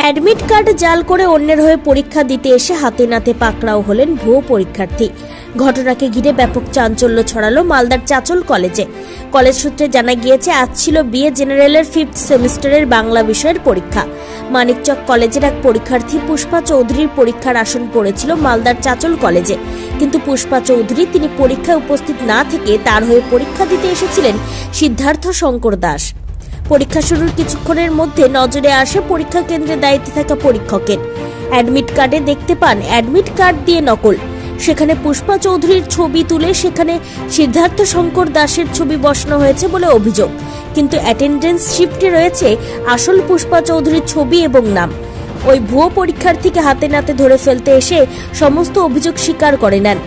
Admit card জাল করে অন্যের হয়ে পরীক্ষা দিতে এসে হাতে নাতে পাকড়াও হলেন ভুয়ো পরীক্ষার্থী। ঘটনাকে ঘিরে ব্যাপক চাঞ্চল্য ছড়ালো মালদার চাচল কলেজে। কলেজ সূত্রে জানা গিয়েছে, আজ ছিল বিএ জেনারেলের 5th সেমিস্টারের বাংলা বিষয়ের পরীক্ষা। মানিকচক কলেজের এক পরীক্ষার্থী পুষ্পা চৌধুরীর পরীক্ষার আসন পড়েছিল মালদার চাচল কলেজে, কিন্তু পুষ্পা চৌধুরী তিনি পরীক্ষায় উপস্থিত না থেকে তার হয়ে পরীক্ষা দিতে এসেছিলেন সিদ্ধার্থ শঙ্কর দাস। পরীক্ষা শুরুর কিছুক্ষণের মধ্যে নজরে আসে পরীক্ষা কেন্দ্রে দায়িত্বে থাকা পরীক্ষকের। অ্যাডমিট কার্ডে দেখতে পান অ্যাডমিট কার্ড দিয়ে নকল। সেখানে পুষ্পা চৌধুরীর ছবি তুলে সেখানে সিদ্ধার্থ শঙ্কর দাসের ছবি বসানো হয়েছে বলে অভিযোগ, কিন্তু অ্যাটেন্ডেন্স শিফটে রয়েছে আসল পুষ্পা চৌধুরীর ছবি এবং নাম। ওই ভুয়ো পরীক্ষার্থীকে হাতে নাতে ধরে ফেলতে এসে সমস্ত অভিযোগ স্বীকার করে নেন।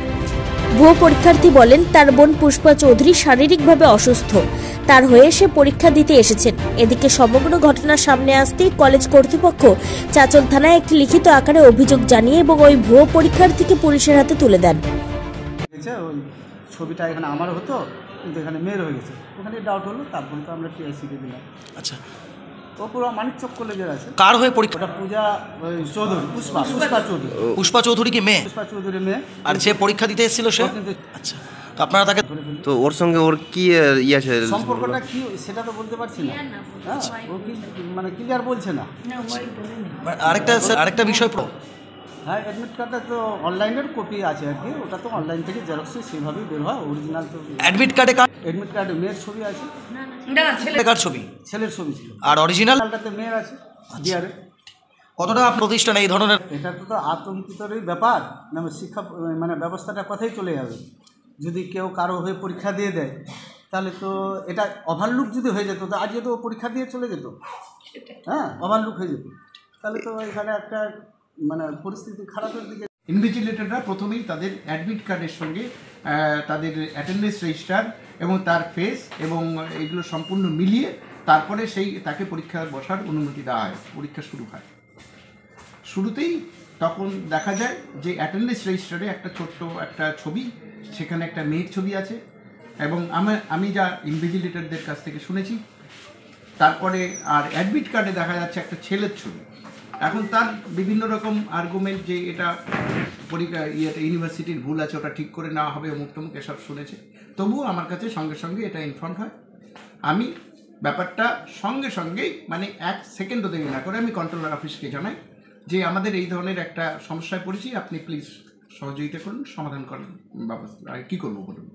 ভুয়ো পরীক্ষার্থী বলেন, তার বোন পুষ্পা চৌধুরী শারীরিকভাবে অসুস্থ, তার হয়ে সে পরীক্ষা দিতে এসেছেন। এদিকে সমগ্র ঘটনার সামনে আসতেই কলেজ কর্তৃপক্ষ চাচল থানায় একটি লিখিত আকারে অভিযোগ জানিয়ে এবং ওই ভুয়ো পরীক্ষার্থীকে পুলিশের হাতে তুলে দেন। ওই ছবিটা এখানে আমার হতো, কিন্তু এখানে মেয়ের হয়ে গেছে, ওখানে ডাউট হলো, তারপরে তো আমরা টিআইসিকে দিলাম। আচ্ছা, ও পুরো মানিকচক কলেজের আছে। কার হয়ে পরীক্ষা? ওটা পূজা চৌধুরী, পুষ্পা চৌধুরী। পুষ্পা চৌধুরী কি মেয়ে? পুষ্পা চৌধুরী মেয়ে। আর যে পরীক্ষা দিতে এসেছিল সে? আচ্ছা, তো আপনারা তাকে তো ওর সঙ্গে ওর কি আছে সম্পর্কটা কি সেটা তো বলতে পারছি না। হ্যাঁ, ও কি মানে ক্লিয়ার বলছে না। আরেকটা বিষয়, হ্যাঁ, অ্যাডমিট কার্ডটা তো অনলাইনের কপি আছে আর কি, ওটা তো অনলাইন থেকে জেরক্সে সেভাবেই বের হয়, অরিজিনাল তো। অ্যাডমিট কার্ডে মেয়ের ছবি আছে, ছেলের ছবি ছিল, আর অরিজিনালটাতে মেয়ের আছে। ডিআরে কতটা প্রতিষ্ঠান এই ধরনের? এটা তো আতঙ্কিতরই ব্যাপার, মানে শিক্ষা মানে ব্যবস্থাটার কথাই চলে যাবে। যদি কেউ কারো হয়ে পরীক্ষা দিয়ে দেয়, তাহলে তো এটা ওভারলুক যদি হয়ে যেত, তো আজকে তো পরীক্ষা দিয়ে চলে যেত। হ্যাঁ, ওভারলুক হয়ে যেত, তাহলে তো এখানে একটা মানে পরিস্থিতি খারাপের দিকে। ইনভিজিলেটররা প্রথমেই তাদের অ্যাডমিট কার্ডের সঙ্গে তাদের অ্যাটেন্ডেন্স রেজিস্টার এবং তার ফেস এবং এগুলো সম্পূর্ণ মিলিয়ে তারপরে তাকে পরীক্ষা বসার অনুমতি দেওয়া হয়, পরীক্ষা শুরু হয়। শুরুতেই তখন দেখা যায় যে অ্যাটেন্ডেন্স রেজিস্টারে একটা ছোট্ট একটা ছবি, সেখানে একটা মেয়ের ছবি আছে, এবং আমি যা ইনভিজিলেটরদের কাছ থেকে শুনেছি, তারপরে আর অ্যাডমিট কার্ডে দেখা যাচ্ছে একটা ছেলের ছবি। এখন তার বিভিন্ন রকম আর্গুমেন্ট যে এটা ইউনিভার্সিটির ভুল আছে, ওটা ঠিক করে নেওয়া হবে, অমুক তমুক এসব শুনেছে। তবুও আমার কাছে সঙ্গে সঙ্গে এটা ইনফর্ম হয়। আমি ব্যাপারটা সঙ্গে সঙ্গেই মানে 1 সেকেন্ডও দেরি না করে আমি কন্ট্রোলার অফিসকে জানাই যে আমাদের এই ধরনের একটা সমস্যায় পড়েছি, আপনি প্লিজ সহযোগিতা করুন, সমাধান করেন ব্যবস্থা, আর কী করবো বলুন।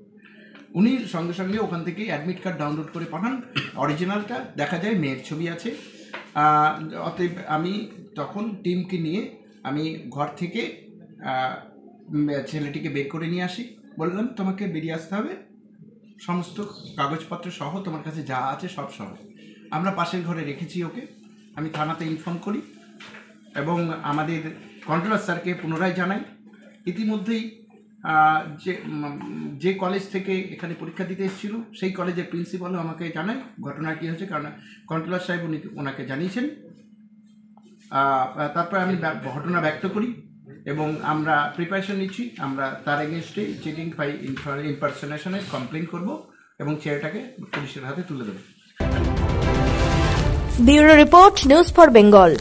উনি সঙ্গে সঙ্গে ওখান থেকে অ্যাডমিট কার্ড ডাউনলোড করে পাঠান। অরিজিনালটা দেখা যায় মেয়ের ছবি আছে। অতএব আমি তখন টিমকে নিয়ে আমি ঘর থেকে ছেলেটিকে বের করে নিয়ে আসি। বললাম, তোমাকে বেরিয়ে আসতে হবে, সমস্ত কাগজপত্র সহ তোমার কাছে যা আছে সব সহ। আমরা পাশের ঘরে রেখেছি ওকে। আমি থানাতে ইনফর্ম করি এবং আমাদের কন্ট্রোলার স্যারকে পুনরায় জানাই। ইতিমধ্যেই যে কলেজ থেকে এখানে পরীক্ষা দিতে এসেছিল সেই কলেজের প্রিন্সিপালও আমাকে জানায় ঘটনা কী হয়েছে, কারণ কন্ট্রোলার সাহেব ওনাকে জানিয়েছেন। তারপর আমি ঘটনা ব্যক্ত করি এবং আমরা প্রিপারেশন নিচ্ছি। আমরা তার এগেনস্টে চিটিং বাই ইম্পারসনেশনের কমপ্লেন করব এবং ছেলেটাকে পুলিশের হাতে তুলে দেব। Bureau report, news for Bengal.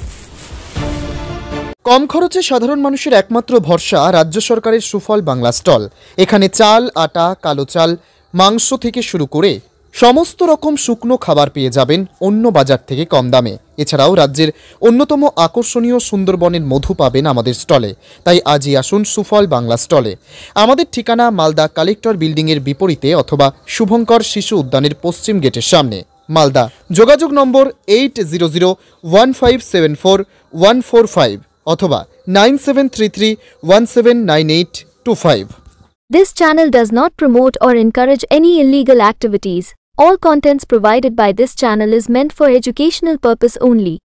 কম খরচে সাধারণ মানুষের একমাত্র ভরসা রাজ্য সরকারের সুফল বাংলা স্টল। এখানে চাল, আটা, কালো চাল, মাংস থেকে শুরু করে সমস্ত রকম শুকনো খাবার পেয়ে যাবেন অন্য বাজার থেকে কম দামে। এছাড়াও রাজ্যের অন্যতম আকর্ষণীয় সুন্দরবনের মধু পাবেন আমাদের স্টলে। তাই আজই আসুন সুফল বাংলা স্টলে। আমাদের ঠিকানা মালদা কালেক্টর বিল্ডিংয়ের বিপরীতে অথবা শুভঙ্কর শিশু উদ্যানের পশ্চিম গেটের সামনে, মালদা। যোগাযোগ নম্বর 8001574145 অথবা 9733179825। This channel does not promote or encourage any illegal activities. All contents provided by this channel is meant for educational purpose only.